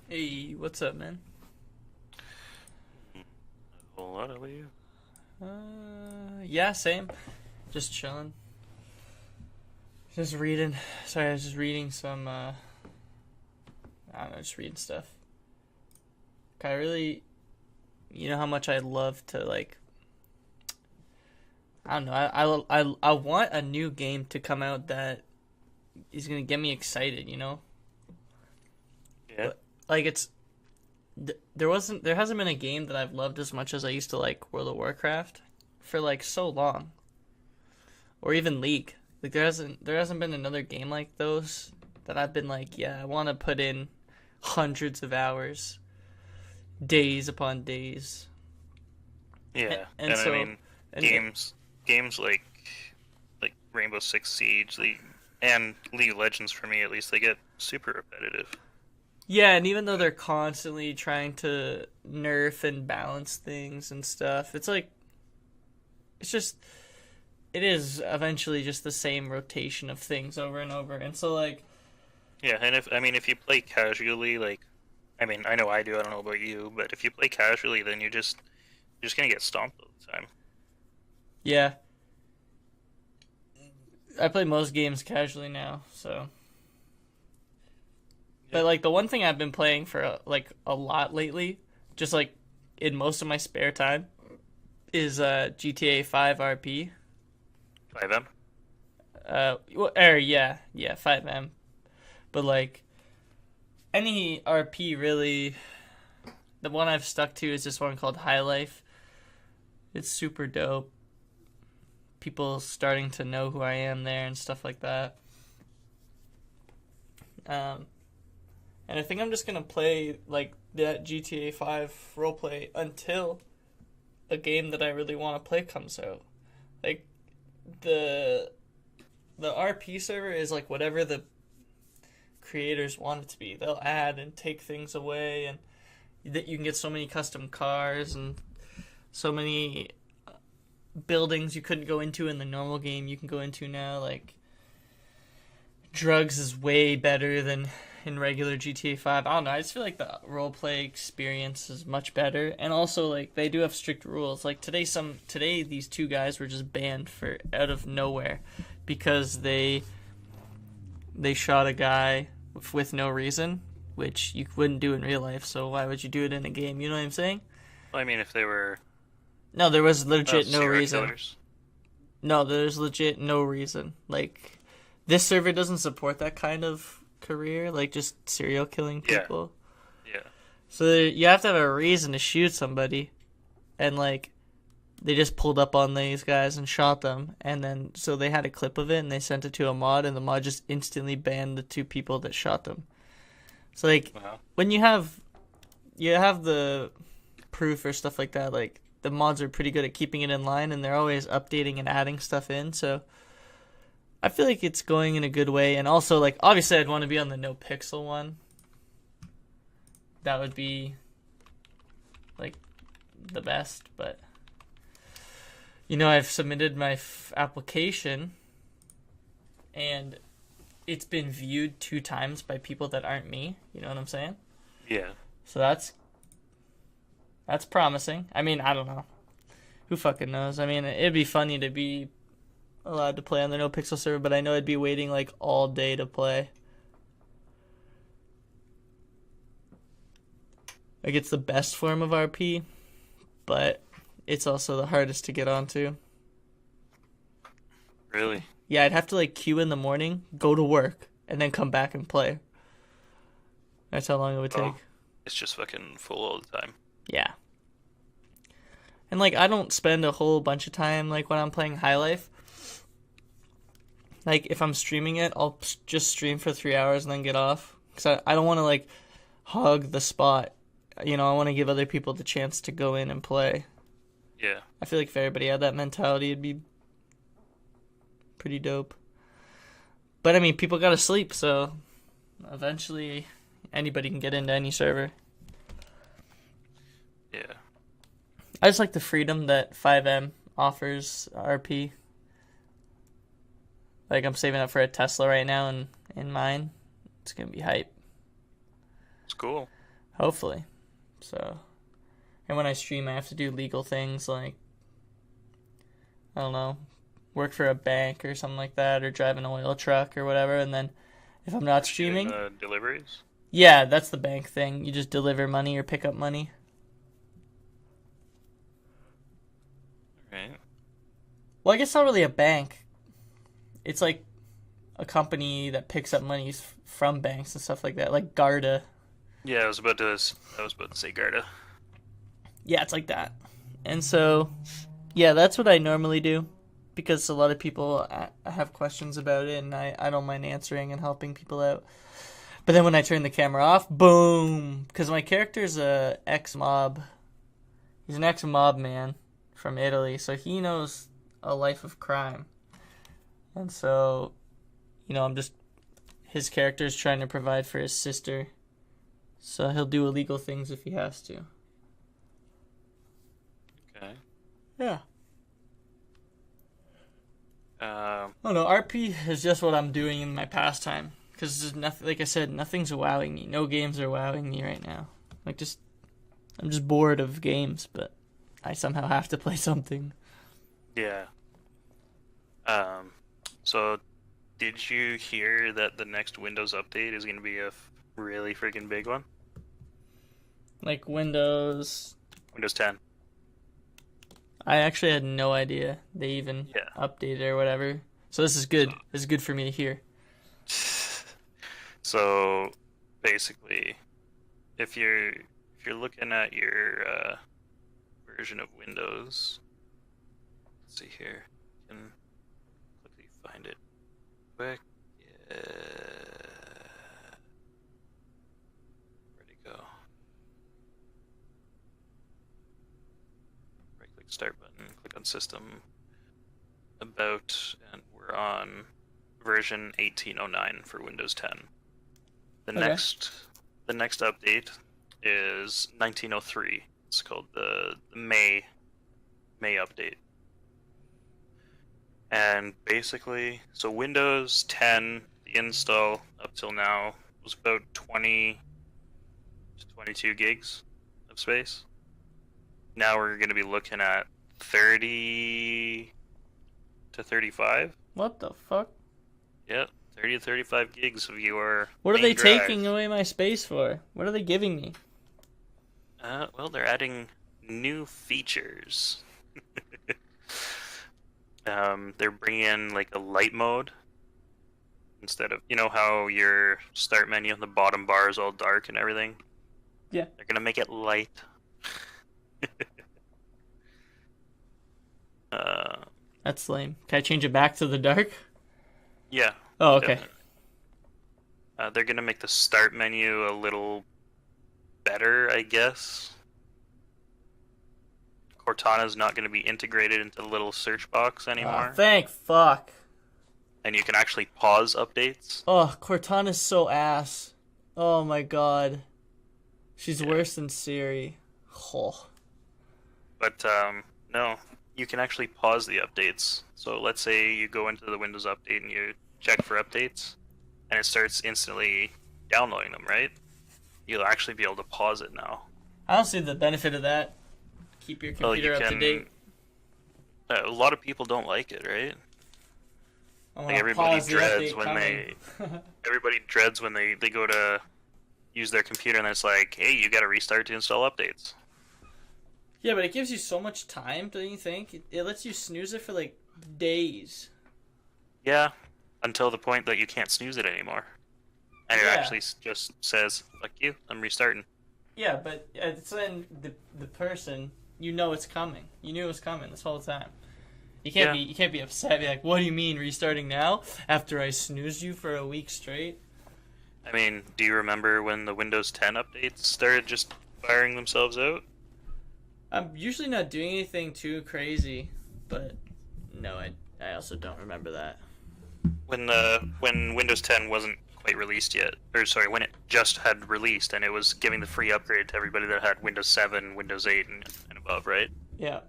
Hey, what's up, man? A whole lot of you. Yeah, same. Just chilling. Just reading. Sorry, I was just reading some, I don't know, just reading stuff. I really, you know how much I love to, like, I don't know, I want a new game to come out that is gonna get me excited, you know? Yeah. Like, there hasn't been a game that I've loved as much as I used to like World of Warcraft for, like, so long. Or even League. Like there hasn't been another game like those that I've been like, yeah, I want to put in hundreds of hours, days upon days, Yeah. and And I so mean, and games like Rainbow Six Siege, and League of Legends for me at least, they get super repetitive. yeah, and even though they're constantly trying to nerf and balance things and stuff, it's like it's just it is eventually just the same rotation of things over and over, and so like Yeah, and if you play casually, I know I do, I don't know about you, but if you play casually, then you're just gonna get stomped all the time. yeah, I play most games casually now, so. Yeah. But like the one thing I've been playing for like a lot lately, just like in most of my spare time, is GTA 5 RP. 5M? Yeah, 5M. But like any RP really, the one I've stuck to is this one called High Life. It's super dope. People starting to know who I am there and stuff like that. Um, and I think I'm just gonna play like that GTA 5 roleplay until a game that I really want to play comes out. Like the the RP server is like whatever the creators want it to be. They'll add and take things away, and that you can get so many custom cars and so many buildings you couldn't go into in the normal game you can go into now. Like drugs is way better than in regular GTA 5. I don't know. I just feel like the roleplay experience is much better, and also like they do have strict rules. Like today these two guys were just banned for out of nowhere because they shot a guy with no reason, which you wouldn't do in real life. So why would you do it in a game? You know what I'm saying? Well, I mean, if they were No, there was legit no serial reason. killers. No, there's legit no reason. Like this server doesn't support that kind of career, like just serial killing Yeah, people. yeah. So you have to have a reason to shoot somebody, and like they just pulled up on these guys and shot them, and then so they had a clip of it and they sent it to a mod, and the mod just instantly banned the two people that shot them. So like Wow. when you have the proof or stuff like that, like the mods are pretty good at keeping it in line, and they're always updating and adding stuff in. So I feel like it's going in a good way, and also like obviously I'd want to be on the no pixel one. That would be like the best, but I've submitted my application, and it's been viewed two times by people that aren't me. You know what I'm saying? Yeah. So that's promising. I mean, I don't know. Who fucking knows? I mean, it'd be funny to be allowed to play on the no pixel server, but I know I'd be waiting like all day to play. Like it's the best form of RP, but it's also the hardest to get onto. Really? Yeah, I'd have to like queue in the morning, go to work, and then come back and play. That's how long it would take. Oh, it's just fucking full all the time. Yeah. And like I don't spend a whole bunch of time like when I'm playing High Life. Like if I'm streaming it, I'll just stream for 3 hours and then get off. Cause I don't want to like hog the spot. I want to give other people the chance to go in and play. Yeah. I feel like if everybody had that mentality, it'd be pretty dope. But I mean, people gotta sleep, so eventually anybody can get into any server. Yeah. I just like the freedom that 5M offers RP. Like I'm saving up for a Tesla right now in mine. It's gonna be hype. It's cool. Hopefully. So, and when I stream, I have to do legal things like, I don't know, work for a bank or something like that, or drive an oil truck or whatever. And then if I'm not streaming, deliveries. yeah, that's the bank thing. You just deliver money or pick up money. Right. Well, I guess it's not really a bank. It's like a company that picks up monies from banks and stuff like that, like Garda. Yeah, I was about to say Garda. Yeah, it's like that. And so, yeah, that's what I normally do because a lot of people have questions about it, and I don't mind answering and helping people out. But then when I turn the camera off, boom! Because my character's a ex-mob. He's an ex-mob man from Italy, so he knows a life of crime. And so, his character's trying to provide for his sister. So he'll do illegal things if he has to. Okay. Yeah. Oh no, RP is just what I'm doing in my pastime. Because nothing, like I said, nothing's wowing me. No games are wowing me right now. I'm just bored of games, but I somehow have to play something. Yeah. So, did you hear that the next Windows update is going to be a really freaking big one? Like Windows 10. I actually had no idea they even updated or whatever. So this is good. This is good for me to hear. So basically, if you're looking at your version of Windows, let's see here. You can quickly find it quick. Yeah. Where'd it go? Right click Start button, click on System, About, and we're on version 1809 for Windows 10. The next update is 1903. It's called the May update. And basically, so Windows 10, the install up till now was about 20 to 22 gigs of space. Now we're going to be looking at 30 to 35. What the fuck? Yeah, 30 to 35 gigs of your What are they drive. taking away my space for? What are they giving me? Well, they're adding new features. They're bringing in like a light mode instead of, you know how your start menu on the bottom bar is all dark and everything? Yeah. They're gonna make it light. That's lame. Can I change it back to the dark? Yeah. Oh, okay. They're gonna make the start menu a little better, I guess. Cortana's not gonna be integrated into the little search box anymore. Thank fuck. And you can actually pause updates. Oh, Cortana's so ass. Oh my god. She's worse than Siri. Oh. But, no. You can actually pause the updates. So let's say you go into the Windows update and you check for updates, and it starts instantly downloading them, right? You'll actually be able to pause it now. I don't see the benefit of that. Keep your computer up to date. A lot of people don't like it, right? Like everybody dreads when they go to use their computer and it's like, hey, you got to restart to install updates. Yeah, but it gives you so much time, don't you think? It lets you snooze it for like days. Yeah, until the point that you can't snooze it anymore. And it actually just says, fuck you, I'm restarting. Yeah, but it's then the person, you know it's coming. You knew it was coming this whole time. You can't be upset. Be like, what do you mean restarting now after I snoozed you for a week straight? I mean, do you remember when the Windows 10 updates started just firing themselves out? I'm usually not doing anything too crazy, but no, I also don't remember that. When Windows 10 wasn't quite released yet, or sorry, when it just had released and it was giving the free upgrade to everybody that had Windows 7, Windows 8, and above, right? Yeah.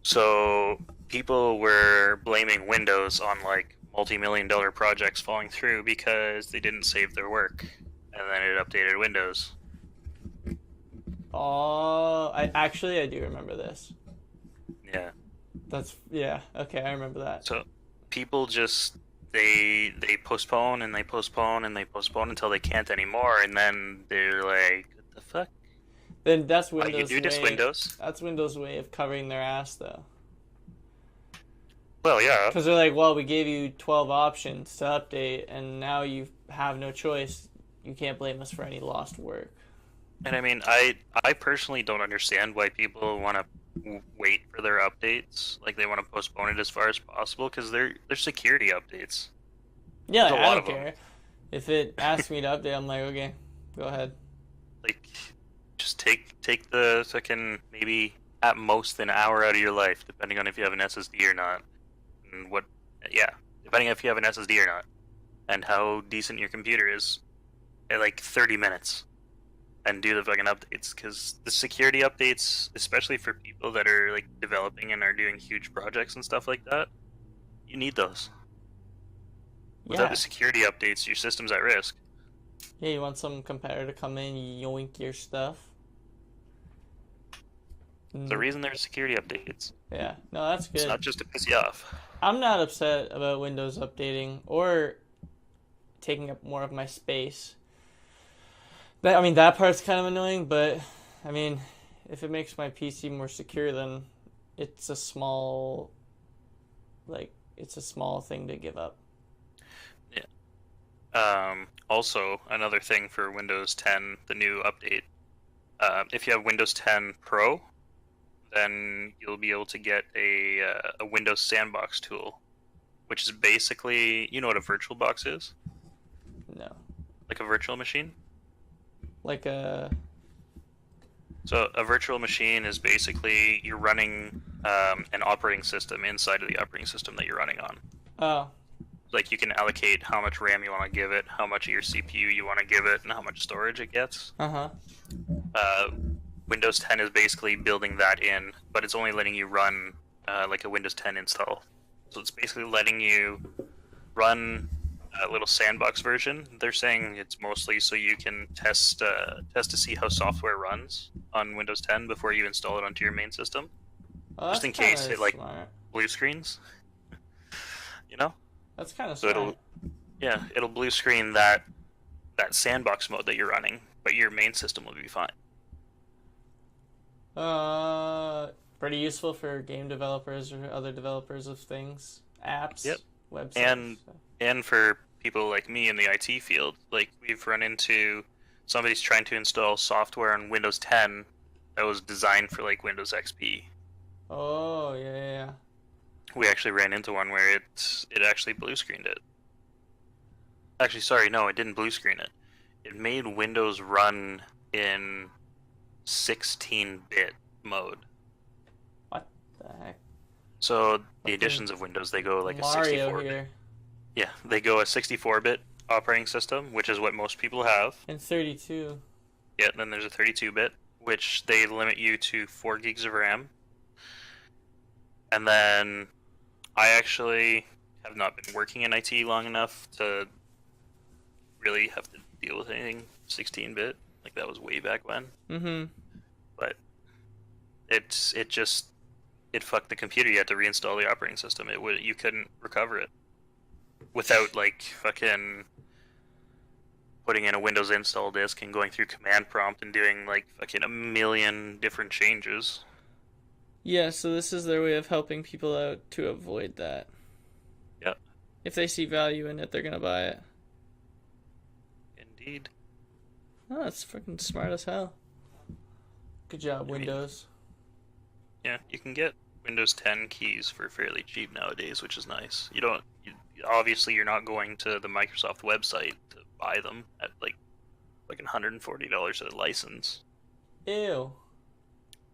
So people were blaming Windows on like multi-million-dollar projects falling through because they didn't save their work, and then it updated Windows. Oh, I do remember this. Yeah. Yeah, okay, I remember that. So people just they postpone and they postpone and they postpone until they can't anymore, and then they're like, "What the fuck? Then that's Why you Windows' do this, way. Windows?" That's Windows' way of covering their ass, though. Well, yeah, Because they're like, well, we gave you 12 options to update, and now you have no choice. You can't blame us for any lost work. and I mean, I personally don't understand why people want to wait for their updates. Like they want to postpone it as far as possible because they're security updates. Yeah, There's like, a I lot don't of them. care. If it asks me to update, I'm like, okay, go ahead. Like, just take the fucking maybe at most an hour out of your life, depending on if you have an SSD or not, and what. Yeah, depending on if you have an SSD or not, and how decent your computer is, at like 30 minutes, and do the fucking updates. Because the security updates, especially for people that are like developing and are doing huge projects and stuff like that, you need those. Without the Yeah. security updates, your system's at risk. Yeah, you want some competitor to come in, yoink your stuff? The reason there's security updates. Yeah, no, that's It's good. not just to piss you off. I'm not upset about Windows updating or taking up more of my space. I mean, that part's kind of annoying, but I mean, if it makes my PC more secure, then it's a small, it's a small thing to give up. Also, another thing for Windows 10, the new update, if you have Windows 10 Pro, then you'll be able to get a Windows Sandbox tool, which is basically, you know what a virtual box is? No. Like a virtual machine? Like a. So a virtual machine is basically you're running an operating system inside of the operating system that you're running on. Oh. Like you can allocate how much RAM you want to give it, how much of your CPU you want to give it, and how much storage it gets. Uh-huh. Windows 10 is basically building that in, but it's only letting you run like a Windows 10 install. So it's basically letting you run a little sandbox version. They're saying it's mostly so you can test to see how software runs on Windows 10 before you install it onto your main system, Oh, just that's in case kind it of like smart. blue screens. You know, That's kind of so smart. it'll blue screen that sandbox mode that you're running, but your main system will be fine. Pretty useful for game developers or other developers of things, apps, Yep. websites. And for people like me in the IT field, like we've run into somebody's trying to install software on Windows 10 that was designed for like Windows XP. Oh, yeah, yeah, yeah. We actually ran into one where it actually blue screened it. Actually, sorry, no, it didn't blue screen it. It made Windows run in 16-bit mode. What the heck? So the Fucking editions of Windows, they go like a Mario 64-bit. here. Yeah, they go a 64-bit operating system, which is what most people have. And 32. Yeah, then there's a 32-bit, which they limit you to 4 gigs of RAM. And then I actually have not been working in IT long enough to really have to deal with anything 16-bit. Like that was way back when. Mm-hmm. But it fucked the computer. You had to reinstall the operating system. You couldn't recover it without like fucking putting in a Windows install disk and going through command prompt and doing like fucking a million different changes. Yeah, so this is their way of helping people out to avoid that. Yep. If they see value in it, they're gonna buy it. Indeed. Oh, that's freaking smart as hell. Good job, Windows. Yeah, you can get Windows 10 keys for fairly cheap nowadays, which is nice. Obviously you're not going to the Microsoft website to buy them at like $140 a license. Ew.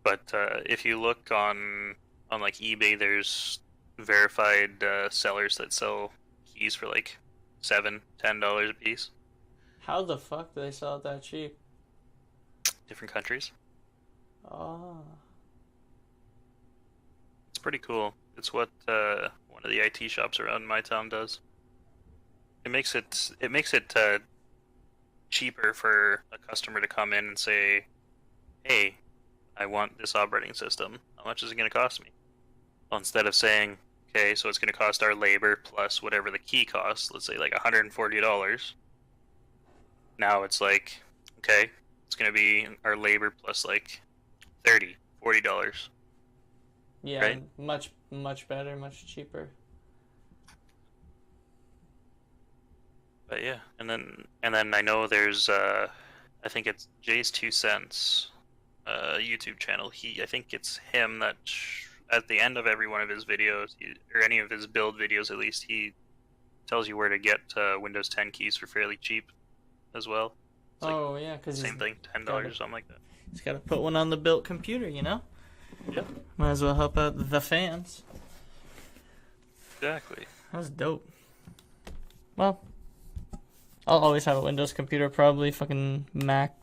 But if you look on like eBay, there's verified sellers that sell keys for like $7-10 a piece. How the fuck do they sell it that cheap? Different countries. Oh. It's pretty cool. It's what one of the IT shops around my town does. It makes it cheaper for a customer to come in and say, hey, I want this operating system. How much is it going to cost me? Well, instead of saying, okay, so it's going to cost our labor plus whatever the key costs, let's say like $140. Now it's like, okay, it's going to be our labor plus like $30, $40. Yeah, right? much better, much cheaper. But yeah, and then I know there's I think it's Jay's 2 cents YouTube channel. I think it's him that at the end of every one of his videos, or any of his build videos at least, he tells you where to get Windows 10 keys for fairly cheap as well. It's like Oh yeah, because same thing, $10 or something like that. he's got to put one on the built computer, you know. Yeah, Might as well help out the fans. exactly. That was dope. Well, I'll always have a Windows computer. Probably fucking Mac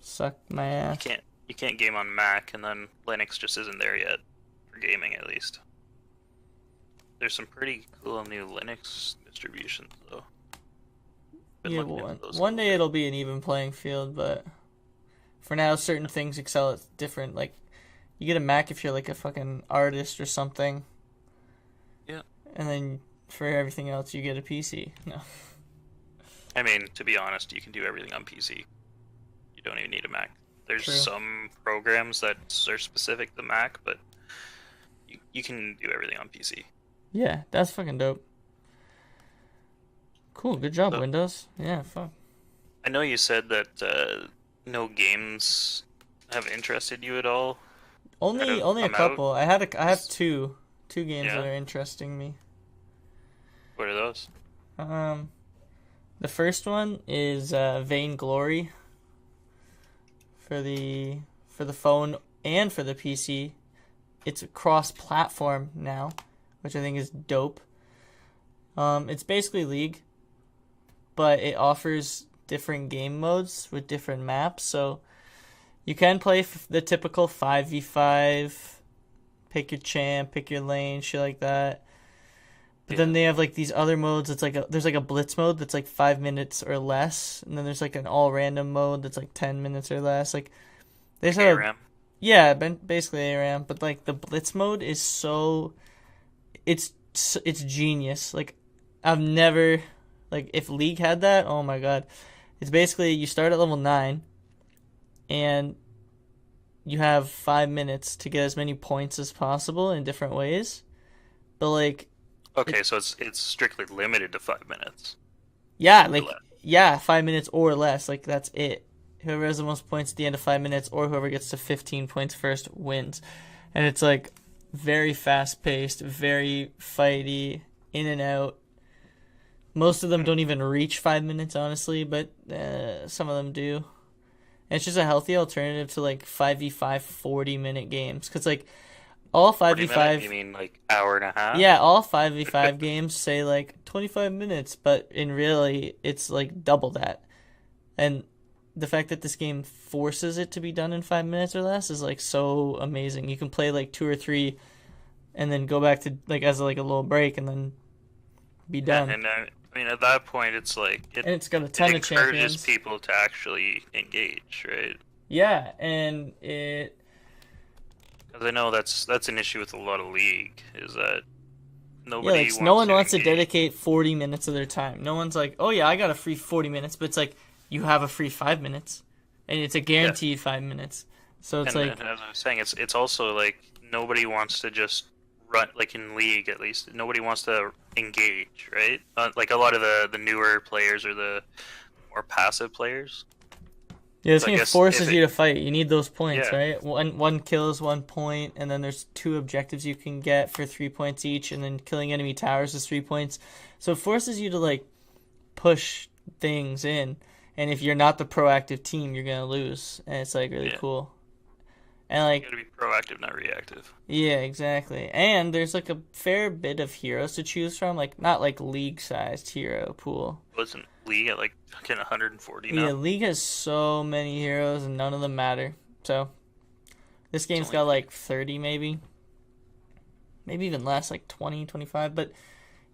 suck my ass. You can't game on Mac, and then Linux just isn't there yet for gaming at least. There's some pretty cool new Linux distributions though. Been Yeah, looking into those a one little day bit. it'll be an even playing field, but for now, certain things excel at different. Like, you get a Mac if you're like a fucking artist or something. Yeah. And then for everything else, you get a PC. No. I mean, to be honest, you can do everything on PC. You don't even need a Mac. There's True. some programs that are specific to Mac, but you can do everything on PC. Yeah, that's fucking dope. Cool, good job, So- Windows. Yeah, fuck. I know you said that no games have interested you at all. Only a I'm out. couple. I have two games Yeah. that are interesting me. What are those? The first one is VainGlory for the phone and for the PC. It's cross-platform now, which I think is dope. It's basically League, but it offers different game modes with different maps. So you can play the typical 5v5, pick your champ, pick your lane, shit like that. But then they have like these other modes. It's like there's like a blitz mode that's like 5 minutes or less, and then there's like an all random mode that's like 10 minutes or less. Like they just have ARAM. yeah, basically ARAM. But like the blitz mode is it's genius. Like I've never like if League had that, oh my god. It's basically you start at level 9, and you have 5 minutes to get as many points as possible in different ways. But like Okay, so it's strictly limited to 5 minutes. yeah, Or like less. yeah, 5 minutes or less. Like that's it. Whoever has the most points at the end of 5 minutes, or whoever gets to 15 points first wins. And it's like very fast paced, very fighty, in and out. Most of them don't even reach 5 minutes, honestly, but some of them do. And it's just a healthy alternative to like 5v5 40-minute games. Because like all 40 5v5. minutes, you mean like hour and a half? Yeah, all 5v5 games say like 25 minutes, but in really it's like double that. And the fact that this game forces it to be done in 5 minutes or less is like so amazing. You can play like 2 or 3 and then go back to like as like a little break and then be done. And I mean, at that point, it's like And it's got a ton it of encourages champions. people to actually engage, right? Yeah, and it Because I know that's an issue with a lot of League, is that yeah, nobody like wants no one to wants to engage. dedicate 40 minutes of their time. No one's like, "Oh yeah, I got a free 40 minutes," but it's like you have a free 5 minutes and it's a guaranteed 5 minutes. So it's And, like and as I was saying, it's also like nobody wants to just run, like in League at least, nobody wants to engage, right? Like a lot of the newer players or the more passive players. yeah, this So I game guess forces if you to fight. You need those points, Yeah. right? One kill is 1 point, and then there's 2 objectives you can get for 3 points each, and then killing enemy towers is 3 points. So it forces you to like push things in, and if you're not the proactive team, you're gonna lose, and it's like really Yeah. cool. And like You gotta be proactive, not reactive. yeah, exactly. And there's like a fair bit of heroes to choose from, like not like league-sized hero pool. Wasn't League at like fucking 140 now? Yeah, League has so many heroes and none of them matter. So this game's only- got like 30 maybe. Maybe even less, like 20, 25. But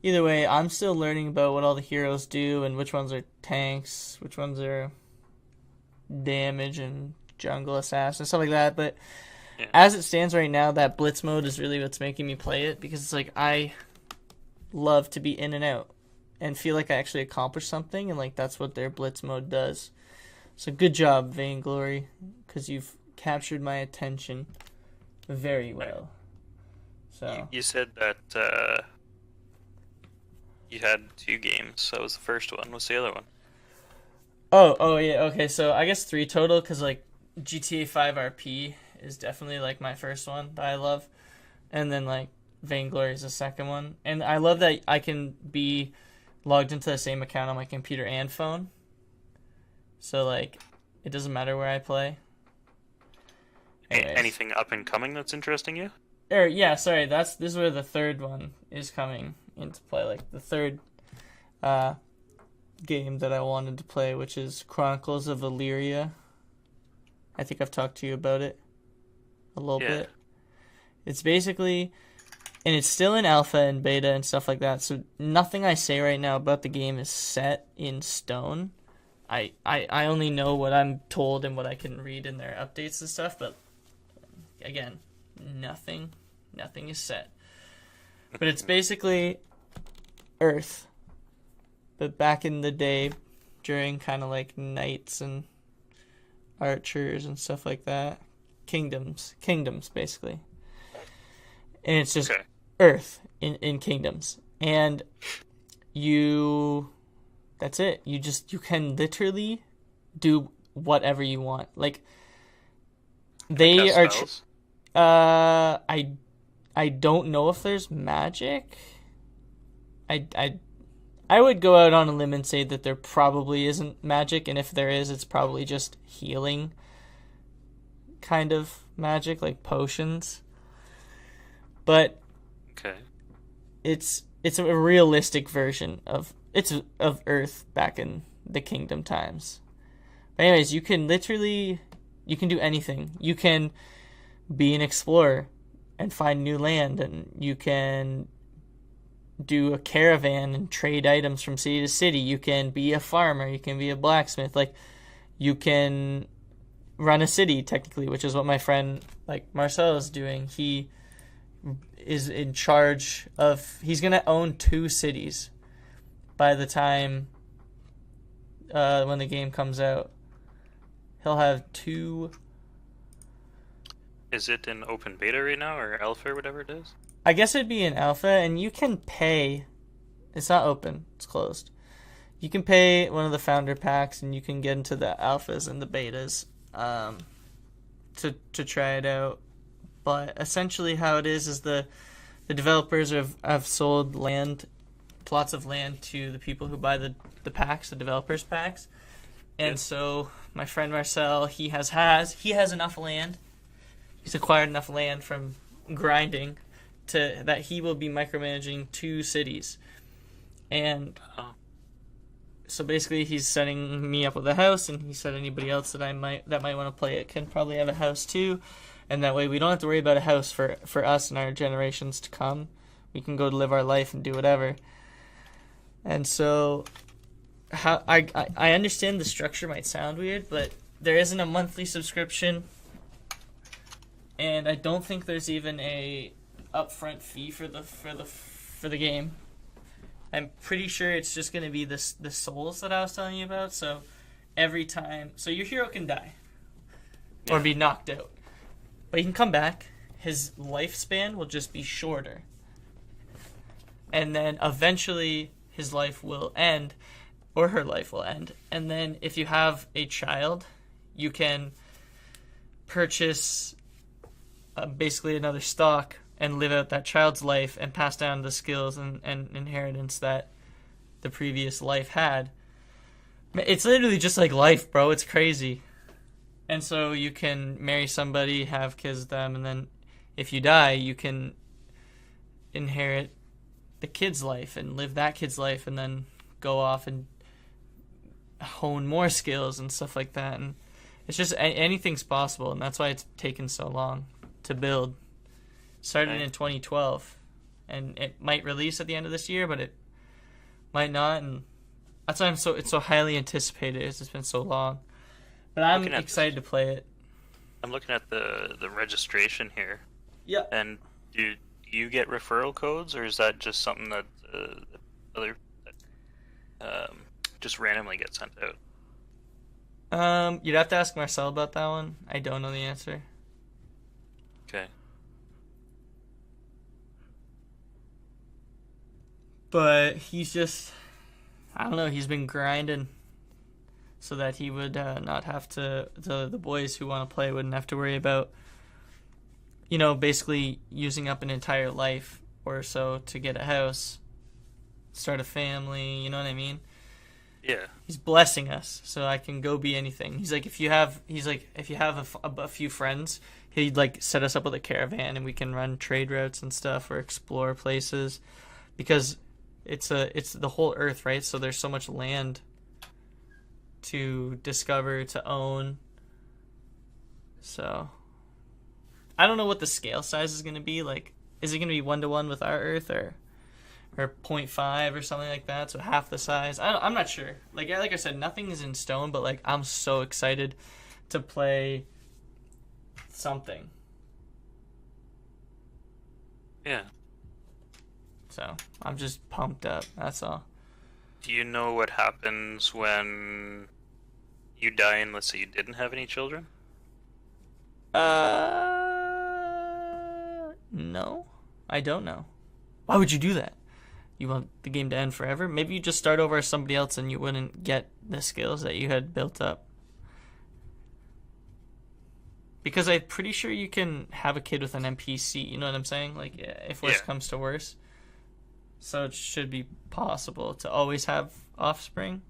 either way, I'm still learning about what all the heroes do and which ones are tanks, which ones are damage and jungle assassin, stuff like that. But Yeah. as it stands right now, that blitz mode is really what's making me play it, because it's like I love to be in and out and feel like I actually accomplished something, and like that's what their blitz mode does. So good job, VainGlory, because you've captured my attention very well. So You said that you had 2 games. That was the first one. What's the other one? oh yeah, okay. So I guess 3 total, because like GTA 5 RP is definitely like my first one that I love, and then like VainGlory is the second one. And I love that I can be logged into the same account on my computer and phone. So like it doesn't matter where I play. Anyways. Anything up and coming that's interesting you? Yeah, sorry, this is where the third one is coming into play. Like the third game that I wanted to play, which is Chronicles of Illyria. I think I've talked to you about it a little bit. It's basically, and it's still in alpha and beta and stuff like that, so nothing I say right now about the game is set in stone. I only know what I'm told and what I can read in their updates and stuff, but again, nothing is set. But it's basically Earth, but back in the day, during kind of like knights and archers and stuff like that. Kingdoms basically. And it's just Earth in kingdoms. And that's it. You can literally do whatever you want. Like, they are I don't know if there's magic. I would go out on a limb and say that there probably isn't magic, and if there is, it's probably just healing kind of magic, like potions. But it's a realistic version of Earth back in the Kingdom times. But anyways, you can do anything. You can be an explorer and find new land, and you can do a caravan and trade items from city to city. You can be a farmer, you can be a blacksmith, like you can run a city technically, which is what my friend like Marcel is doing. He is in charge of, he's gonna own 2 cities by the time when the game comes out. He'll have 2. Is it in open beta right now, or alpha, or whatever it is? I guess it'd be an alpha, and you can pay. It's not open, it's closed. You can pay one of the founder packs, and you can get into the alphas and the betas to try it out. But essentially how it is the developers have sold plots of land to the people who buy the packs, the developers packs. And so my friend Marcel, he has enough land. He's acquired enough land from grinding that he will be micromanaging 2 cities. And so basically he's setting me up with a house, and he said anybody else that might want to play it can probably have a house too. And that way we don't have to worry about a house for us and our generations to come. We can go live our life and do whatever. And so I understand the structure might sound weird, but there isn't a monthly subscription. And I don't think there's even a upfront fee for the game. I'm pretty sure it's just going to be the souls that I was telling you about. So every time, so your hero can die or be knocked out, but he can come back. His lifespan will just be shorter, and then eventually his life will end, or her life will end. And then if you have a child, you can purchase basically another stock and live out that child's life and pass down the skills and inheritance that the previous life had. It's literally just like life, bro. It's crazy. And so you can marry somebody, have kids with them, and then if you die, you can inherit the kid's life and live that kid's life, and then go off and hone more skills and stuff like that. And it's just anything's possible, and that's why it's taken so long to build. Started in 2012, and it might release at the end of this year, but it might not, and that's why it's so highly anticipated. It's been so long, but I'm excited to play it. I'm looking at the registration here, Yeah. and do you get referral codes, or is that just something that other um, just randomly gets sent out? You'd have to ask Marcel about that one. I don't know the answer. Okay. But he's just, I don't know, he's been grinding so that he would not have to, the boys who want to play wouldn't have to worry about, basically using up an entire life or so to get a house, start a family, you know what I mean? Yeah. He's blessing us so I can go be anything. He's like, if you have a few friends, he'd like set us up with a caravan and we can run trade routes and stuff or explore places, because it's the whole earth, right? So there's so much land to discover, to own. So I don't know what the scale size is going to be. Like, is it going to be 1-to-1 with our earth, or 0.5 or something like that, so half the size? I'm not sure. Like I said, nothing is in stone, but like I'm so excited to play something. Yeah. So I'm just pumped up. That's all. Do you know what happens when you die and let's say you didn't have any children? No, I don't know. Why would you do that? You want the game to end forever? Maybe you just start over as somebody else and you wouldn't get the skills that you had built up. Because I'm pretty sure you can have a kid with an NPC, you know what I'm saying? Like, if worse comes to worse. So it should be possible to always have offspring.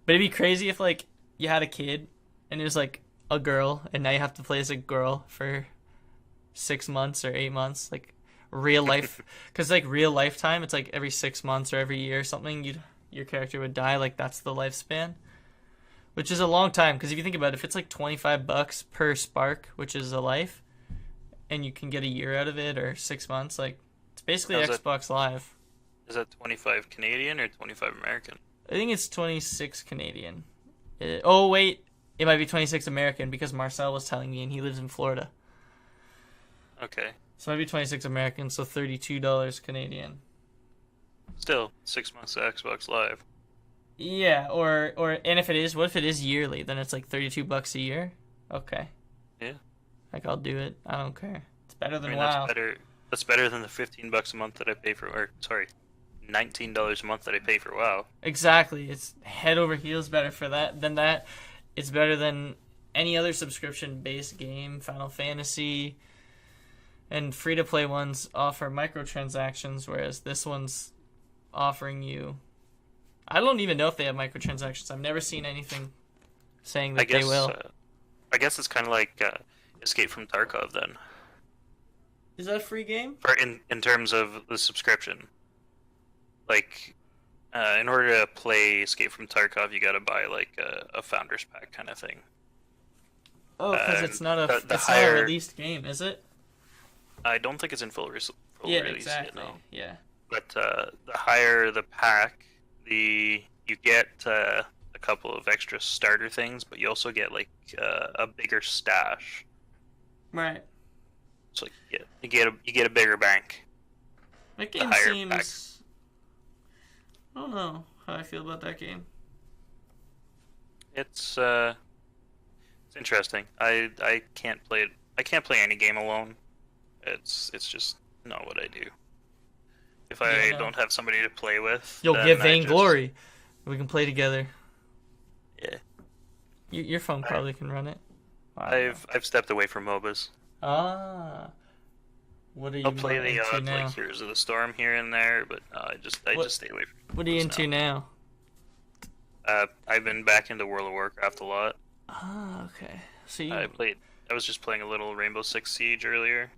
But it'd be crazy if, like, you had a kid and it was, like, a girl, and now you have to play as a girl for 6 months or 8 months. Like, real life. Because, like, real lifetime, it's, like, every 6 months or every year or something, your character would die. Like, that's the lifespan. Which is a long time, because if you think about it, if it's, like, $25 per spark, which is a life, and you can get a year out of it or 6 months, like, it's basically Xbox Live. Is that 25 Canadian or 25 American? I think it's 26 Canadian. Oh, wait. It might be 26 American because Marcel was telling me, and he lives in Florida. Okay. So it might be 26 American, so $32 Canadian. Still, 6 months of Xbox Live. Yeah, and if it is, what if it is yearly? Then it's like $32 a year? Okay. Yeah. Like, I'll do it. I don't care. It's better than WoW. That's better than the $15 a month that I pay for, or sorry, $19 a month that I pay for WoW. Exactly. It's head over heels better for that than that. It's better than any other subscription-based game. Final Fantasy and free-to-play ones offer microtransactions, whereas this one's offering you... I don't even know if they have microtransactions. I've never seen anything saying that they will. I guess it's kind of like Escape from Tarkov then. Is that a free game? Or in terms of the subscription. Like, in order to play Escape from Tarkov, you gotta buy like a Founders Pack kind of thing. Oh, because it's not a released game, is it? I don't think it's in full release exactly. yet, no. Yeah. But the higher the pack, you get a couple of extra starter things, but you also get like a bigger stash. Right. So you get a bigger bank. That game seems... Pack. I don't know how I feel about that game. It's interesting. I can't play it. I can't play any game alone. It's just not what I do. If I don't have somebody to play with, you'll get VainGlory. We can play together. Yeah. Your phone probably can run it. I've stepped away from MOBAs. Ah. What are you I'll play the odd now? like Heroes of the Storm here and there, but I just stay away from What are you into now? I've been back into World of Warcraft a lot. Ah, okay. So I was just playing a little Rainbow Six Siege earlier.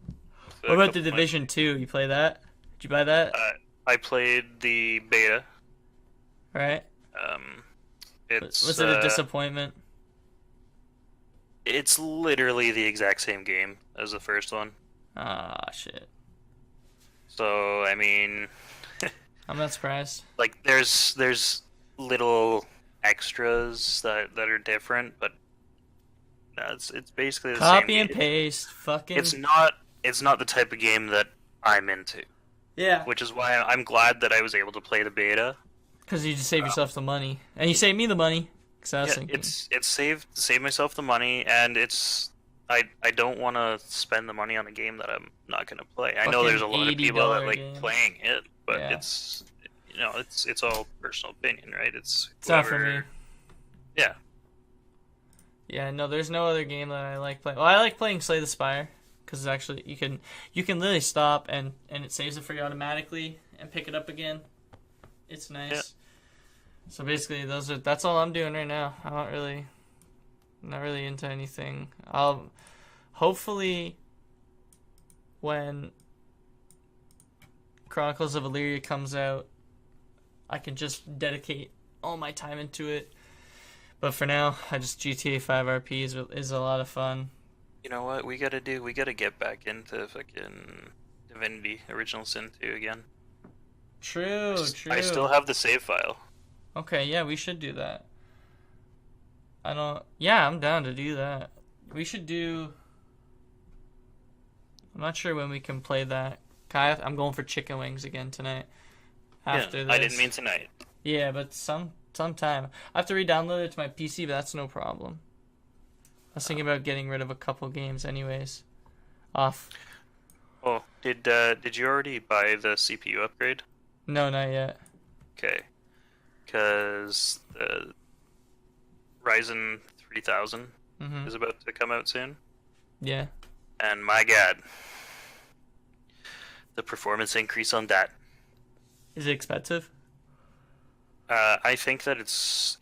What about the Division 2? You play that? Did you buy that? I played the beta. Right. Was it a disappointment? It's literally the exact same game as the first one. Ah, shit. So, I mean... I'm not surprised. Like, there's little extras that are different, but No, it's basically the same Copy and game. paste. Fucking. It's not the type of game that I'm into, Yeah. which is why I'm glad that I was able to play the beta. Because you just save yourself the money. And you save me the money. Because I was Yeah, thinking. it's saved myself the money, and I don't want to spend the money on a game that I'm not gonna play. I know Fucking there's a lot of people that $80 like game. playing it, but Yeah. it's all personal opinion, right? It's not for whoever. me. Yeah, Yeah, no, there's no other game that I like playing. Well, I like playing Slay the Spire. Because actually, you can literally stop and it saves it for you automatically and pick it up again. It's nice. Yeah. So basically, that's all I'm doing right now. I'm not really into anything. I'll hopefully when Chronicles of Illyria comes out, I can just dedicate all my time into it. But for now, GTA 5 RP is a lot of fun. you know what we gotta do? We gotta get back into fucking Divinity Original Sin 2 again. True. I still have the save file. Okay, yeah, we should do that. Yeah, I'm down to do that. We should do. I'm not sure when we can play that. I'm going for chicken wings again tonight. After this. I didn't mean tonight. Yeah, but sometime. I have to re-download it to my PC, but that's no problem. I was thinking about getting rid of a couple games anyways. Off. Oh, did you already buy the CPU upgrade? No, not yet. Okay. Because the Ryzen 3000 is about to come out soon. Yeah. And my god, the performance increase on that. Is it expensive? I think that it's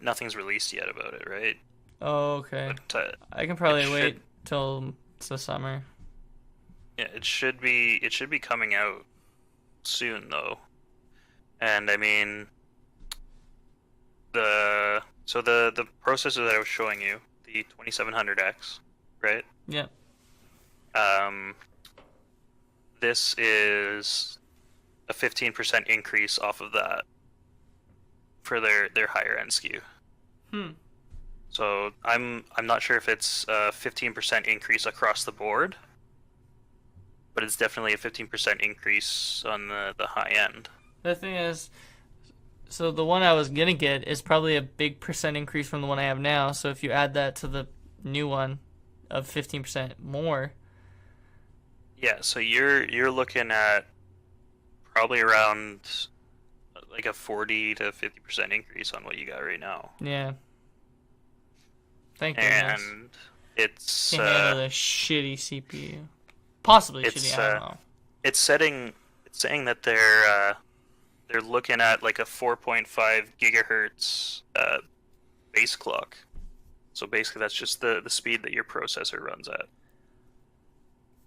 nothing's released yet about it, right? Oh, okay. But I can probably it wait should- till it's the summer. yeah, it should be coming out soon though. And I mean, the processor that I was showing you, the 2700X, right? Yeah. This is a 15% increase off of that for their higher end SKU. So I'm not sure if it's a 15% increase across the board, but it's definitely a 15% increase on the high end. The thing is, so the one I was gonna get is probably a big percent increase from the one I have now. So if you add that to the new one of 15% more. Yeah, so you're looking at probably around like a 40 to 50% increase on what you got right now. Yeah. Thank goodness. And it's Can't handle the shitty CPU. Possibly it's, shitty, I don't know. it's saying that they're looking at like a 4.5 gigahertz base clock. So basically that's just the speed that your processor runs at.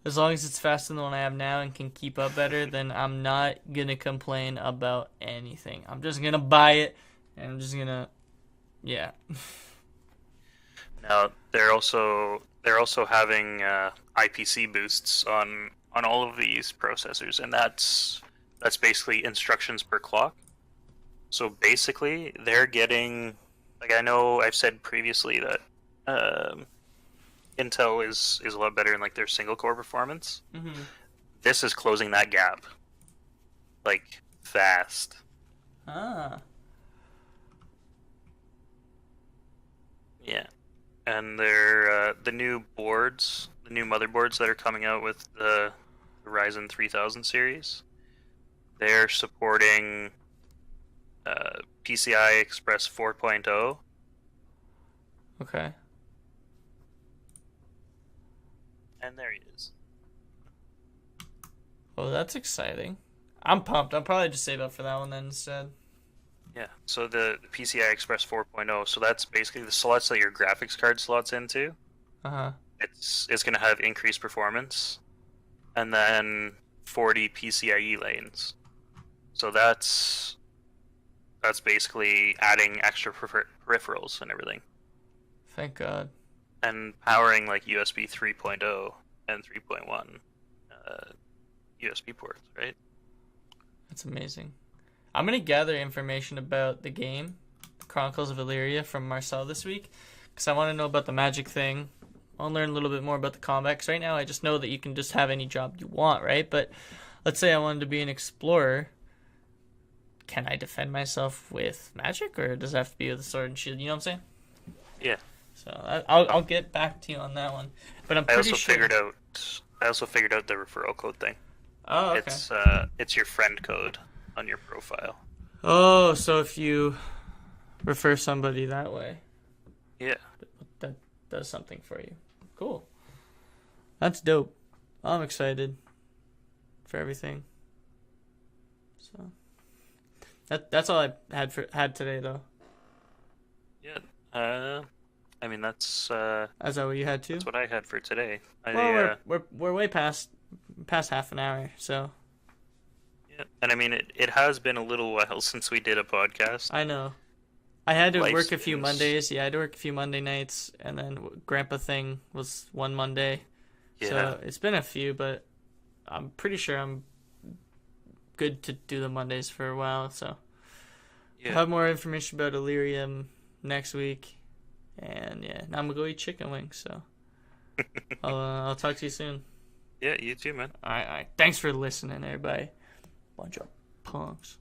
As long as it's faster than the one I have now and can keep up better, then I'm not gonna complain about anything. I'm just gonna buy it, and I'm just gonna, yeah. Now they're also having IPC boosts on all of these processors, and that's basically instructions per clock. So basically, they're getting, like, I know I've said previously that Intel is a lot better in like their single core performance. Mm-hmm. This is closing that gap, like, fast. Ah. Yeah, and they're the new boards, the new motherboards that are coming out with the Ryzen 3000 series. They're supporting PCI Express 4.0. Okay. And there he is. Oh, that's exciting. I'm pumped. I'll probably just save up for that one then instead. Yeah, so the PCI Express 4.0, so that's basically the slots that your graphics card slots into. Uh-huh. It's going to have increased performance, and then 40 PCIe lanes. So that's basically adding extra peripherals and everything. Thank God. And powering like USB 3.0 and 3.1 USB ports, right? That's amazing. I'm going to gather information about the game, Chronicles of Illyria, from Marcel this week. because I want to know about the magic thing. I want to learn a little bit more about the combat. Because right now I just know that you can just have any job you want, right? But let's say I wanted to be an explorer. Can I defend myself with magic, or does it have to be with a sword and shield? You know what I'm saying? Yeah. So I'll get back to you on that one. But I'm pretty sure. I also figured out the referral code thing. Oh, okay. It's your friend code on your profile. Oh, so if you refer somebody that way, Yeah. that does something for you. Cool. That's dope. I'm excited for everything. So that's all I had today, though. Yeah. I mean that's. Is that what you had too? That's what I had for today. We're way past half an hour, so. Yeah, and I mean it has been a little while since we did a podcast. I know. I had to Life work a few spins. Mondays. Yeah, I had to work a few Monday nights, and then Grandpa thing was one Monday. Yeah. So it's been a few, but I'm pretty sure I'm good to do the Mondays for a while. So Yeah. I'll have more information about Illyrium next week. And yeah, now I'm gonna go eat chicken wings. So I'll talk to you soon. Yeah, you too, man. All right. Thanks for listening, everybody. Bunch of punks.